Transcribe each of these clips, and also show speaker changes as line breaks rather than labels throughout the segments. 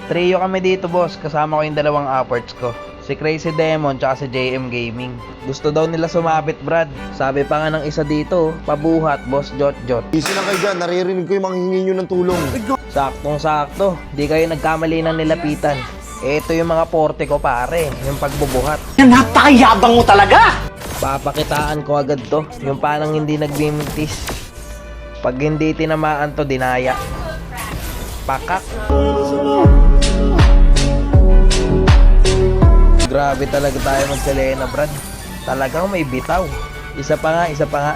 Trio kami dito, boss. Kasama ko yung dalawang upwards ko. Si Crazy Demon tsaka si JM Gaming. Gusto daw nila sumapit, Brad. Sabi pa nga ng isa dito, pabuhat, boss Jot.
Easy lang kayo dyan, naririnig ko yung manghingi nyo ng tulong.
Saktong-sakto. Di kayo nagkamali ng nilapitan. Ito yung mga porte ko, pare. Yung pagbubuhat.
Napakayabang mo talaga!
Papakitaan ko agad to. Yung panang hindi nagbimintis. Pag hindi tinamaan to, dinaya. Pakak. Grabe talaga tayo magsalena, Brad. Talagang may bitaw. Isa pa nga.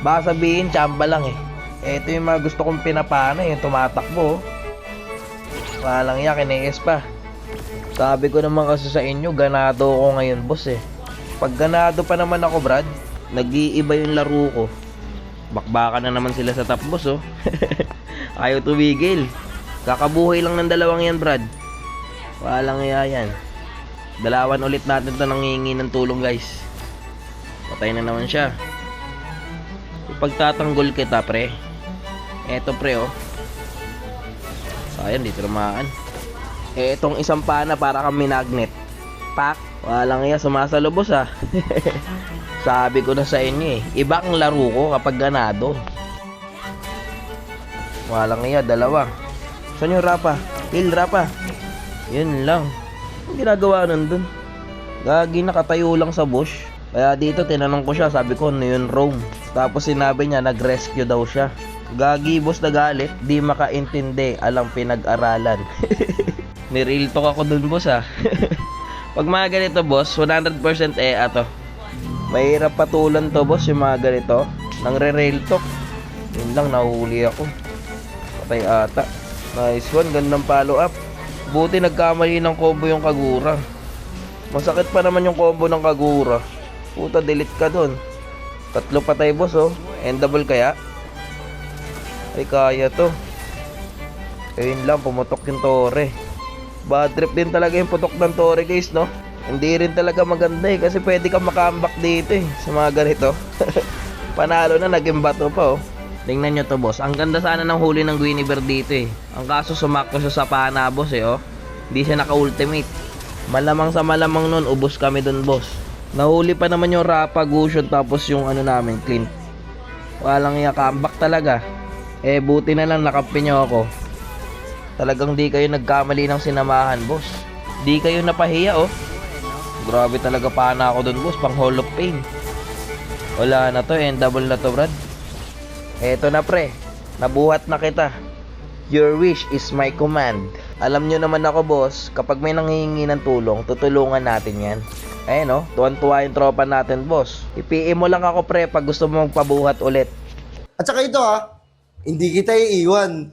Baka sabihin, tsamba lang eh. Ito yung mga gusto kong pinapana, yung tumatakbo. Walang ya, kiniis pa. Sabi ko naman kasi sa inyo, ganado ako ngayon, boss eh. Pag ganado pa naman ako, Brad, nag-iiba yung laro ko. Bakbakan na naman sila sa top, boss, oh. Ayaw tumigil. Kakabuhay lang ng dalawang yan, Brad. Walang iya yan. Dalawan ulit natin ito nangingi ng tulong, guys. Patay na naman siya. Pagtatanggol kita, pre. Eto, pre, oh. Sayang, di tinamaan. Etong isang pana para kang minagnet. Pak. Walang iya, sumasalubos, ah. Sabi ko na sa inyo, eh. Iba ang laro ko kapag ganado. Walang iya, dalawa. Saan yung Rapa? Kill, Rapa. Yun lang. Ang ginagawa nandun? Gagi, nakatayo lang sa bush. Kaya dito tinanong ko siya, sabi ko ano yun, roam. Tapos sinabi niya nag-rescue daw siya. Gagi, boss, nagalit, di makaintindi, alang pinag-aralan. Ni-real talk ako dun, boss, ah. Pag mga ganito, boss, 100% ato. Mahirap patulan to, boss, yung mga ganito. Nang re-real talk. Yun lang, nahuli ako. Patay ata. Nice one, gandang follow up. Buti nagkamali ng combo yung Kagura. Masakit pa naman yung combo ng Kagura. Puta, delete ka dun. 3 patay, boss, oh. Endable kaya? Ay, kaya to. Ayun lang, pumutok yung Tore. Bad trip din talaga yung putok ng Tore, guys, no? Hindi rin talaga maganda, eh. Kasi pwede kang makambak dito, eh. Sa mga ganito. Panalo na, naging bato pa, oh. Tingnan nyo to, boss. Ang ganda sana ng huli ng Guinevere dito, eh. Ang kaso sumakto siya sa pana, boss, eh, oh. Hindi siya naka-ultimate. Malamang sa malamang nun, ubos kami dun, boss. Nahuli pa naman yung Rapa, Gusion, tapos yung ano namin, Clint. Walang iya, comeback talaga. Eh, buti na lang nakampi nyo ako. Talagang di kayo nagkamali ng sinamahan, boss. Di kayo napahiya, oh. Grabe talaga pana ako dun, boss. Pang Hall of Fame. Wala na to, endable na to, Brad. Eto na, pre. Nabuhat na kita. Your wish is my command. Alam nyo naman ako, boss, kapag may nanghihingi ng tulong, tutulungan natin yan. Ayun, no? Tuwan-tuwa yung tropa natin, boss. I-PM mo lang ako, pre, pag gusto mo magpabuhat ulit.
At saka ito, ha, hindi kita iiwan.